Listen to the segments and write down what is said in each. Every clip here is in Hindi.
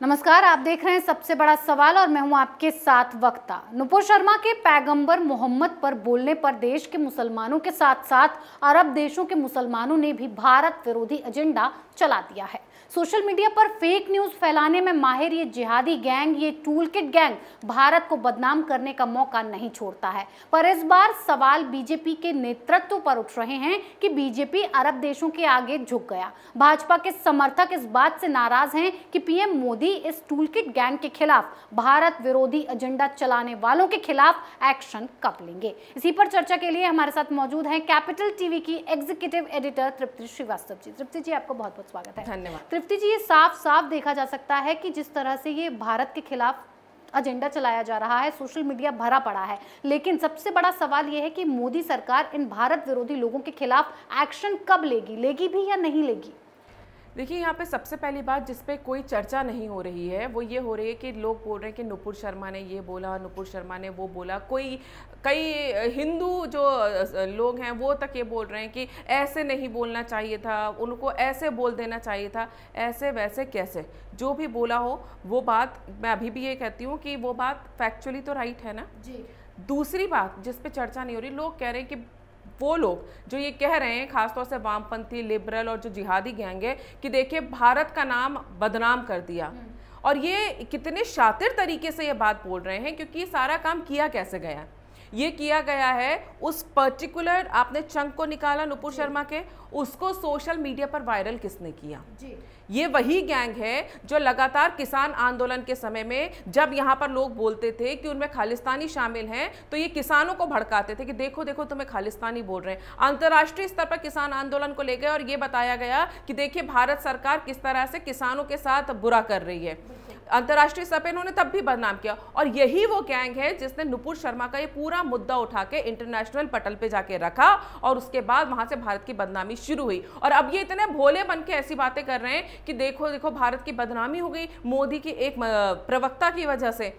नमस्कार, आप देख रहे हैं सबसे बड़ा सवाल और मैं हूं आपके साथ वक्ता। नुपुर शर्मा के पैगंबर मोहम्मद पर बोलने पर देश के मुसलमानों के साथ साथ अरब देशों के मुसलमानों ने भी भारत विरोधी एजेंडा चला दिया है। सोशल मीडिया पर फेक न्यूज फैलाने में माहिर ये जिहादी गैंग, ये टूलकिट गैंग भारत को बदनाम करने का मौका नहीं छोड़ता है। पर इस बार सवाल बीजेपी के नेतृत्व पर उठ रहे हैं कि बीजेपी अरब देशों के आगे झुक गया। भाजपा के समर्थक इस बात से नाराज हैं कि पीएम मोदी इस टूलकिट गैंग के खिलाफ, भारत विरोधी एजेंडा चलाने वालों के खिलाफ एक्शन कब लेंगे। इसी पर चर्चा के लिए हमारे साथ मौजूद हैं कैपिटल टीवी की एग्जीक्यूटिव एडिटर तृप्ति श्रीवास्तव जी। तृप्ति जी, आपका बहुत बहुत स्वागत है। धन्यवाद। तृप्ति जी, ये साफ साफ देखा जा सकता है कि जिस तरह से ये भारत के खिलाफ एजेंडा चलाया जा रहा है, सोशल मीडिया भरा पड़ा है, लेकिन सबसे बड़ा सवाल ये है कि मोदी सरकार इन भारत विरोधी लोगों के खिलाफ एक्शन कब लेगी भी या नहीं लेगी। देखिए, यहाँ पे सबसे पहली बात जिस पे कोई चर्चा नहीं हो रही है वो ये हो रही है कि लोग बोल रहे हैं कि नुपुर शर्मा ने ये बोला, नुपुर शर्मा ने वो बोला। कई हिंदू जो लोग हैं वो तक ये बोल रहे हैं कि ऐसे नहीं बोलना चाहिए था, उनको ऐसे बोल देना चाहिए था। ऐसे वैसे कैसे, जो भी बोला हो वो बात, मैं अभी भी ये कहती हूँ कि वो बात फैक्चुअली तो राइट है ना जी। दूसरी बात जिस पे चर्चा नहीं हो रही, लोग कह रहे हैं कि वो लोग जो ये कह रहे हैं, खासतौर से वामपंथी, लिबरल और जो जिहादी गैंग है, कि देखिए भारत का नाम बदनाम कर दिया। और ये कितने शातिर तरीके से ये बात बोल रहे हैं, क्योंकि सारा काम किया कैसे गया, ये किया गया है उस पर्टिकुलर, आपने चंक को निकाला नुपुर शर्मा के, उसको सोशल मीडिया पर वायरल किसने किया जी। ये वही गैंग है जो लगातार किसान आंदोलन के समय में जब यहाँ पर लोग बोलते थे कि उनमें खालिस्तानी शामिल हैं, तो ये किसानों को भड़काते थे कि देखो देखो तुम्हें खालिस्तानी बोल रहे हैं। अंतर्राष्ट्रीय स्तर पर किसान आंदोलन को ले गए और ये बताया गया कि देखिए भारत सरकार किस तरह से किसानों के साथ बुरा कर रही है। अंतर्राष्ट्रीय स्तर पर इन्होंने तब भी बदनाम किया। और यही वो गैंग है जिसने नुपुर शर्मा का ये पूरा मुद्दा उठा के इंटरनेशनल पटल पे जाके रखा और उसके बाद वहां से भारत की बदनामी शुरू हुई। और अब ये इतने भोले बन के ऐसी बातें कर रहे हैं कि देखो देखो भारत की बदनामी हो गई मोदी की एक प्रवक्ता की वजह से।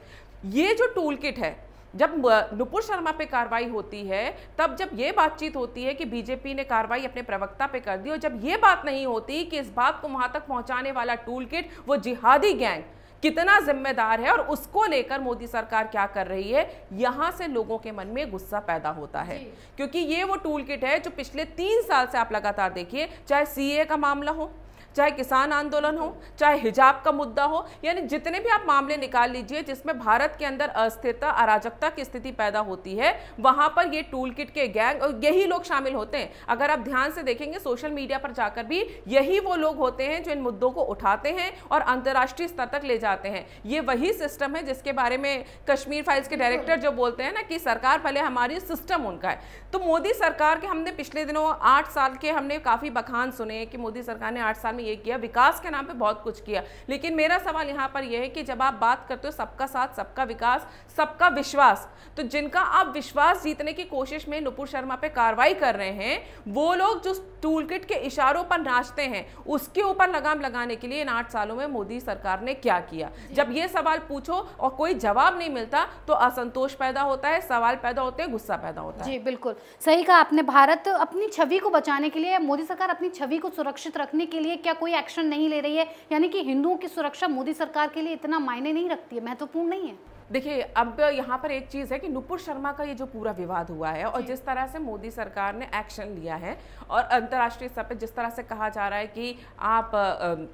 ये जो टूल किट है, जब नुपुर शर्मा पे कार्रवाई होती है, तब जब ये बातचीत होती है कि बीजेपी ने कार्रवाई अपने प्रवक्ता पे कर दी, और जब ये बात नहीं होती कि इस बात को वहां तक पहुंचाने वाला टूल किट, वो जिहादी गैंग कितना जिम्मेदार है और उसको लेकर मोदी सरकार क्या कर रही है, यहां से लोगों के मन में गुस्सा पैदा होता है। क्योंकि ये वो टूल किट है जो पिछले 3 साल से आप लगातार देखिए, चाहे सीए का मामला हो, चाहे किसान आंदोलन हो, चाहे हिजाब का मुद्दा हो, यानी जितने भी आप मामले निकाल लीजिए जिसमें भारत के अंदर अस्थिरता, अराजकता की स्थिति पैदा होती है, वहां पर ये टूल किट के गैंग और यही लोग शामिल होते हैं। अगर आप ध्यान से देखेंगे सोशल मीडिया पर जाकर भी यही वो लोग होते हैं जो इन मुद्दों को उठाते हैं और अंतर्राष्ट्रीय स्तर तक ले जाते हैं। ये वही सिस्टम है जिसके बारे में कश्मीर फाइल्स के डायरेक्टर जो बोलते हैं ना कि सरकार भले हमारी, सिस्टम उनका है। तो मोदी सरकार के हमने पिछले दिनों 8 साल के हमने काफी बखान सुने कि मोदी सरकार ने 8 साल में ये किया, विकास के नाम पे बहुत कुछ किया। लेकिन मेरा सवाल यहाँ पर यह है कि जब आप बात करते हो सबका साथ, सबका विकास, सबका विश्वास, तो जिनका आप विश्वास जीतने की कोशिश में नुपुर शर्मा पे कार्रवाई कर रहे हैं, वो लोग जो टूलकिट के इशारों पर नाचते हैं, उसके ऊपर लगाम लगाने के लिए इन 8 सालों में मोदी सरकार ने क्या किया। जब ये सवाल पूछो और कोई जवाब नहीं मिलता तो असंतोष पैदा होता है, सवाल पैदा होते हैं, गुस्सा पैदा होता है। जी बिल्कुल सही कहा आपने। भारत अपनी छवि को बचाने के लिए, मोदी सरकार अपनी छवि को सुरक्षित रखने के लिए क्या कोई एक्शन नहीं ले रही है? यानी कि हिंदुओं की सुरक्षा मोदी सरकार के लिए इतना मायने नहीं रखती है, महत्वपूर्ण नहीं है? देखिए, अब यहाँ पर एक चीज़ है कि नुपुर शर्मा का ये जो पूरा विवाद हुआ है और जिस तरह से मोदी सरकार ने एक्शन लिया है और अंतर्राष्ट्रीय स्तर पर जिस तरह से कहा जा रहा है कि आप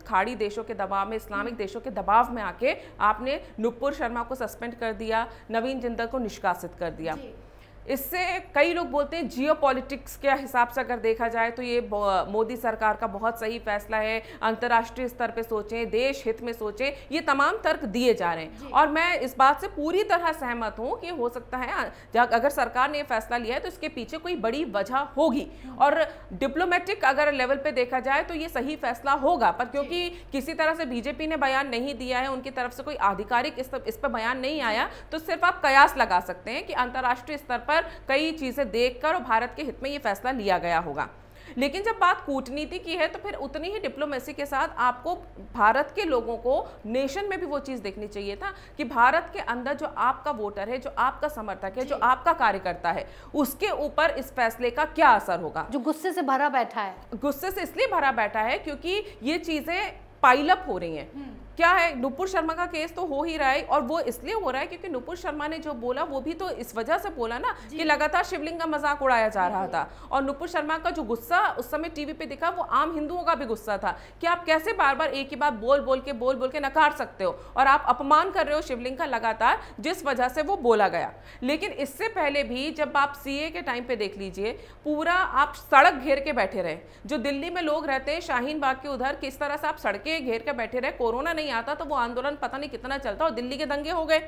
खाड़ी देशों के दबाव में, इस्लामिक देशों के दबाव में आके आपने नुपुर शर्मा को सस्पेंड कर दिया, नवीन जिंदल को निष्कासित कर दिया। इससे कई लोग बोलते हैं जियोपॉलिटिक्स के हिसाब से अगर देखा जाए तो ये मोदी सरकार का बहुत सही फैसला है, अंतर्राष्ट्रीय स्तर पे सोचें, देश हित में सोचें, ये तमाम तर्क दिए जा रहे हैं। और मैं इस बात से पूरी तरह सहमत हूँ कि हो सकता है अगर सरकार ने ये फैसला लिया है तो इसके पीछे कोई बड़ी वजह होगी और डिप्लोमेटिक अगर लेवल पे देखा जाए तो ये सही फैसला होगा। पर क्योंकि किसी तरह से बीजेपी ने बयान नहीं दिया है, उनकी तरफ से कोई आधिकारिक इस पर बयान नहीं आया, तो सिर्फ आप कयास लगा सकते हैं कि अंतर्राष्ट्रीय स्तर पर कई चीजें देखकर और भारत के हित में यह फैसला लिया गया होगा। लेकिन जब बात कूटनीति की है तो फिर उतनी ही डिप्लोमेसी के साथ आपको भारत के लोगों को, नेशन में भी वो चीज देखनी चाहिए था कि भारत के अंदर जो आपका वोटर है, जो आपका समर्थक है, जो आपका कार्यकर्ता है, उसके ऊपर इस फैसले का क्या असर होगा। जो गुस्से से भरा बैठा है, गुस्से से इसलिए भरा बैठा है क्योंकि ये चीजें पाइल अप हो रही हैं क्या है, नुपुर शर्मा का केस तो हो ही रहा है, और वो इसलिए हो रहा है क्योंकि नुपुर शर्मा ने जो बोला वो भी तो इस वजह से बोला ना कि लगातार शिवलिंग का मजाक उड़ाया जा रहा था। और नुपुर शर्मा का जो गुस्सा उस समय टीवी पे दिखा वो आम हिंदुओं का भी गुस्सा था कि आप कैसे बार बार एक ही बात बोल बोल के नकार सकते हो, और आप अपमान कर रहे हो शिवलिंग का लगातार, जिस वजह से वो बोला गया। लेकिन इससे पहले भी जब आप सीए के टाइम पे देख लीजिए, पूरा आप सड़क घेर के बैठे रहे। जो दिल्ली में लोग रहते हैं शाहीन बाग के उधर, किस तरह से आप सड़कें घेर के बैठे रहे, कोरोना नहीं आता तो वो आंदोलन पता नहीं कितना चलता और दिल्ली के दंगे हो गए,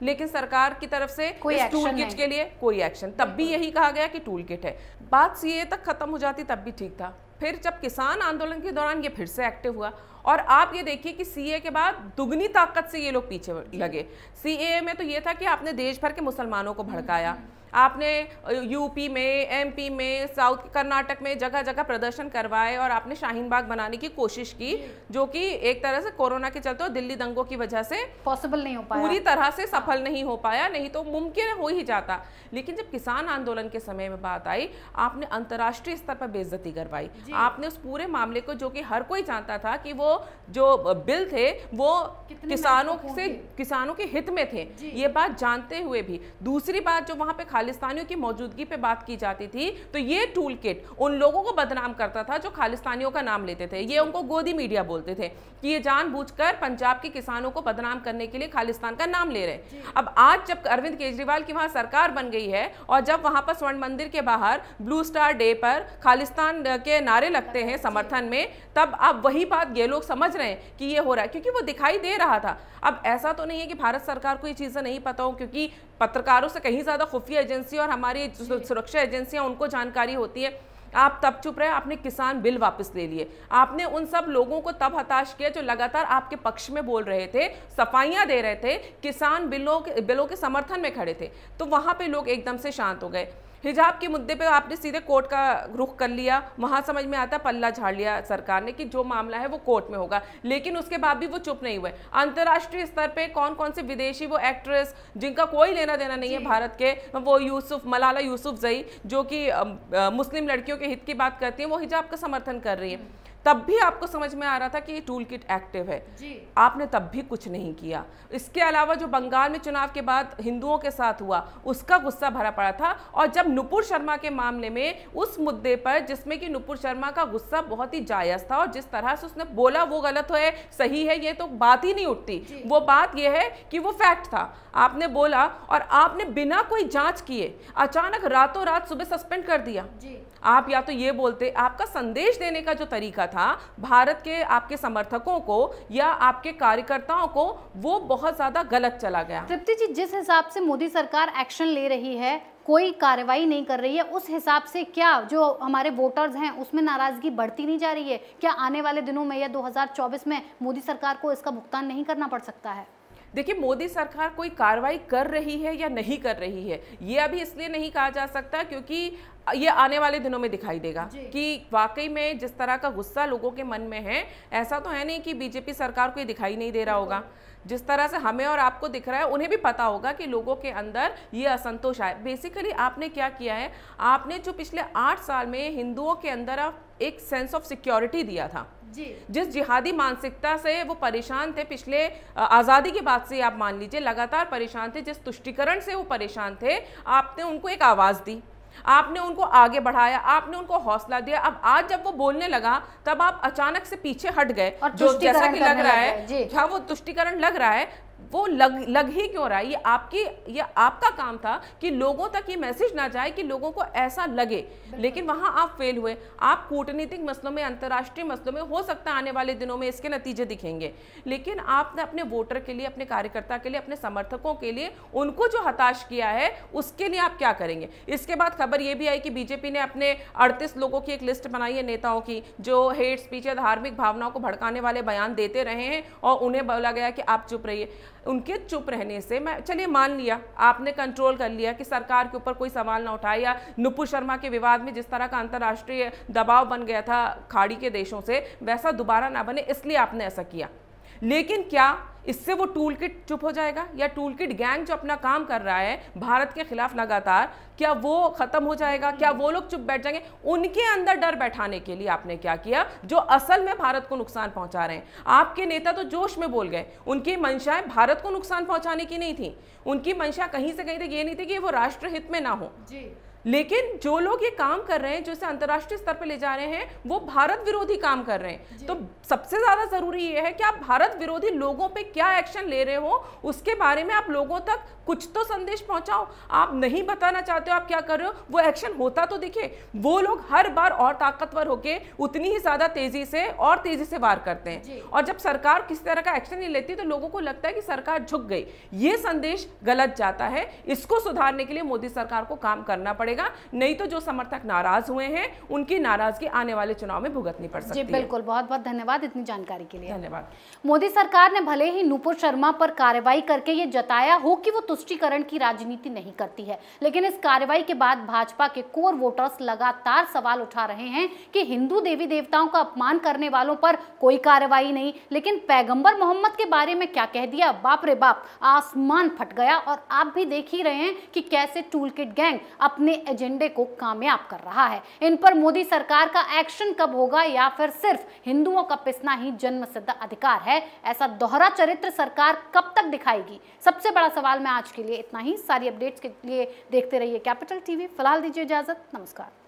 लेकिन सरकार की तरफ से इस टूल किट के लिए कोई एक्शन। तब भी यही कहा गया कि टूल किट है। बात सीए तक खत्म हो जाती तब भी ठीक था। फिर जब किसान आंदोलन के दौरान ये फिर से एक्टिव हुआ, और आप ये देखिए कि सीए के बाद दुगनी ताकत से ये लोग पीछे लगे। सीए में तो ये था कि आपने देश भर के मुसलमानों को भड़काया, आपने यूपी में, एमपी में, साउथ कर्नाटक में जगह जगह प्रदर्शन करवाए, और आपने शाहीन बाग बनाने की कोशिश की, जो कि एक तरह से कोरोना के चलते और दिल्ली दंगों की वजह से पॉसिबल नहीं हो पाया, पूरी तरह से सफल नहीं हो पाया, नहीं तो मुमकिन हो ही जाता। लेकिन जब किसान आंदोलन के समय में बात आई, आपने अंतर्राष्ट्रीय स्तर पर बेइज्जती करवाई। आपने उस पूरे मामले को, जो कि हर कोई जानता था कि वो जो बिल थे वो किसानों के हित में थे, ये बात जानते हुए भी। दूसरी बात, जो वहां पे खालिस्तानियों की मौजूदगी पे बात की जाती थी, तो ये टूल किट उन लोगों को बदनाम करता था जो खालिस्तानियों का नाम लेते थे। ये उनको गोदी मीडिया बोलते थे कि ये जानबूझकर पंजाब के किसानों को बदनाम करने के लिए खालिस्तान का नाम ले रहे। अब आज जब अरविंद केजरीवाल की वहां सरकार बन गई है, और जब वहां पर स्वर्ण मंदिर के बाहर ब्लू स्टार डे पर खालिस्तान के नारे लगते हैं समर्थन में, तब अब वही बात ये लोग समझ रहे हैं कि ये हो रहा है, क्योंकि वो दिखाई दे रहा था। अब ऐसा तो नहीं है कि भारत सरकार को ये चीजें नहीं पता हो, क्योंकि पत्रकारों से कहीं ज्यादा खुफिया एजेंसी और हमारी सुरक्षा एजेंसियां, उनको जानकारी होती है। आप तब चुप रहे, आपने किसान बिल वापस ले लिए। आपने उन सब लोगों को तब हताश किया जो लगातार आपके पक्ष में बोल रहे थे, सफाइयां दे रहे थे, किसान बिलों के समर्थन में खड़े थे, तो वहां पे लोग एकदम से शांत हो गए। हिजाब के मुद्दे पे आपने सीधे कोर्ट का रुख कर लिया, वहां समझ में आता पल्ला झाड़ लिया सरकार ने कि जो मामला है वो कोर्ट में होगा, लेकिन उसके बाद भी वो चुप नहीं हुए। अंतर्राष्ट्रीय स्तर पे कौन कौन से विदेशी वो एक्ट्रेस जिनका कोई लेना देना नहीं है भारत के, वो मलाला यूसुफजई, जो कि मुस्लिम लड़कियों के हित की बात करती है, वो हिजाब का समर्थन कर रही है। तब भी आपको समझ में आ रहा था कि ये टूल किट एक्टिव है, आपने तब भी कुछ नहीं किया। इसके अलावा जो बंगाल में चुनाव के बाद हिंदुओं के साथ हुआ, उसका गुस्सा भरा पड़ा था। और जब नुपुर शर्मा के मामले में, उस मुद्दे पर जिसमें कि नुपुर शर्मा का गुस्सा बहुत ही जायज था, और जिस तरह से उसने बोला वो गलत है सही है, ये तो बात ही नहीं उठती। वो बात ये है कि वो फैक्ट था, आपने बोला और आपने बिना कोई जांच किए अचानक रातों रात सुबह सस्पेंड कर दिया। आप या तो ये बोलते, आपका संदेश देने का जो तरीका था भारत के आपके समर्थकों को या आपके कार्यकर्ताओं को, वो बहुत ज्यादा गलत चला गया। तृप्ति जी, जिस हिसाब से मोदी सरकार एक्शन ले रही है, कोई कार्रवाई नहीं कर रही है, उस हिसाब से क्या जो हमारे वोटर्स हैं उसमें नाराजगी बढ़ती नहीं जा रही है? क्या आने वाले दिनों में या 2024 में मोदी सरकार को इसका भुगतान नहीं करना पड़ सकता है? देखिए, मोदी सरकार कोई कार्रवाई कर रही है या नहीं कर रही है, ये अभी इसलिए नहीं कहा जा सकता क्योंकि ये आने वाले दिनों में दिखाई देगा कि वाकई में जिस तरह का गुस्सा लोगों के मन में है, ऐसा तो है नहीं कि बीजेपी सरकार को ये दिखाई नहीं दे रहा होगा। जिस तरह से हमें और आपको दिख रहा है, उन्हें भी पता होगा कि लोगों के अंदर ये असंतोष है। बेसिकली आपने क्या किया है, आपने जो पिछले 8 साल में हिंदुओं के अंदर एक सेंस ऑफ सिक्योरिटी दिया था, जिस जिहादी मानसिकता से वो परेशान थे पिछले आज़ादी के बाद से, आप मान लीजिए लगातार परेशान थे, जिस तुष्टिकरण से वो परेशान थे, आपने उनको एक आवाज़ दी, आपने उनको आगे बढ़ाया, आपने उनको हौसला दिया। अब आज जब वो बोलने लगा तब आप अचानक से पीछे हट गए, जो जैसा कि लग रहा है, हाँ, वो तुष्टिकरण लग रहा है, वो लग ही क्यों रहा है? ये आपका काम था कि लोगों तक ये मैसेज ना जाए, कि लोगों को ऐसा लगे, लेकिन वहां आप फेल हुए। आप कूटनीतिक मसलों में, अंतर्राष्ट्रीय मसलों में हो सकता है आने वाले दिनों में इसके नतीजे दिखेंगे, लेकिन आपने अपने वोटर के लिए, अपने कार्यकर्ता के लिए, अपने समर्थकों के लिए, उनको जो हताश किया है, उसके लिए आप क्या करेंगे? इसके बाद खबर ये भी आई कि बीजेपी ने अपने 38 लोगों की एक लिस्ट बनाई है, नेताओं की, जो हेट स्पीच या धार्मिक भावनाओं को भड़काने वाले बयान देते रहे हैं, और उन्हें बोला गया कि आप चुप रहिए। उनके चुप रहने से, मैं चलिए मान लिया आपने कंट्रोल कर लिया कि सरकार के ऊपर कोई सवाल ना उठाए, या नुपुर शर्मा के विवाद में जिस तरह का अंतर्राष्ट्रीय दबाव बन गया था खाड़ी के देशों से, वैसा दोबारा ना बने, इसलिए आपने ऐसा किया। लेकिन क्या इससे वो टूल किट चुप हो जाएगा, या टूल किट गैंग जो अपना काम कर रहा है भारत के खिलाफ लगातार, क्या वो खत्म हो जाएगा? क्या वो लोग चुप बैठ जाएंगे? उनके अंदर डर बैठाने के लिए आपने क्या किया, जो असल में भारत को नुकसान पहुंचा रहे हैं। आपके नेता तो जोश में बोल गए, उनकी मंशाएं भारत को नुकसान पहुंचाने की नहीं थी, उनकी मंशा कहीं से कहीं तक ये नहीं थी कि वो राष्ट्र हित में ना हो। लेकिन जो लोग ये काम कर रहे हैं, जो इसे अंतर्राष्ट्रीय स्तर पर ले जा रहे हैं, वो भारत विरोधी काम कर रहे हैं। तो सबसे ज्यादा जरूरी ये है कि आप भारत विरोधी लोगों पे क्या एक्शन ले रहे हो, उसके बारे में आप लोगों तक कुछ तो संदेश पहुंचाओ। आप नहीं बताना चाहते हो आप क्या कर रहे हो, वो एक्शन होता तो दिखे। वो लोग हर बार और ताकतवर होके उतनी ही ज्यादा तेजी से और तेजी से वार करते हैं, और जब सरकार किसी तरह का एक्शन नहीं लेती तो लोगों को लगता है कि सरकार झुक गई। ये संदेश गलत जाता है। इसको सुधारने के लिए मोदी सरकार को काम करना पड़ेगा, नहीं तो जो समर्थक नाराज हुए हैं उनकी नाराजगी आने वाले चुनाव में भुगतनी पड़ सकती है। जी बिल्कुल, बहुत बहुत धन्यवाद इतनी जानकारी के लिए। धन्यवाद। मोदी सरकार ने भले ही नुपुर शर्मा पर कार्रवाई करके ये जताया हो कि वो तुष्टीकरण की राजनीति नहीं करती है, लेकिन इस कार्रवाई के बाद भाजपा के कोर वोटर्स लगातार सवाल उठा रहे हैं कि हिंदू देवी देवताओं का अपमान करने वालों पर कोई कार्रवाई नहीं, लेकिन पैगंबर मोहम्मद के बारे में क्या कह दिया, बाप रे बाप, आसमान फट गया। और आप भी देख ही रहे हैं कि कैसे टूल किट गैंग अपने एजेंडे को कामयाब कर रहा है। इन पर मोदी सरकार का एक्शन कब होगा, या फिर सिर्फ हिंदुओं का पिसना ही जन्मसिद्ध अधिकार है, ऐसा दोहरा चरित्र सरकार कब तक दिखाएगी? सबसे बड़ा सवाल। मैं आज के लिए इतना ही। सारी अपडेट्स के लिए देखते रहिए कैपिटल टीवी। फिलहाल दीजिए इजाजत, नमस्कार।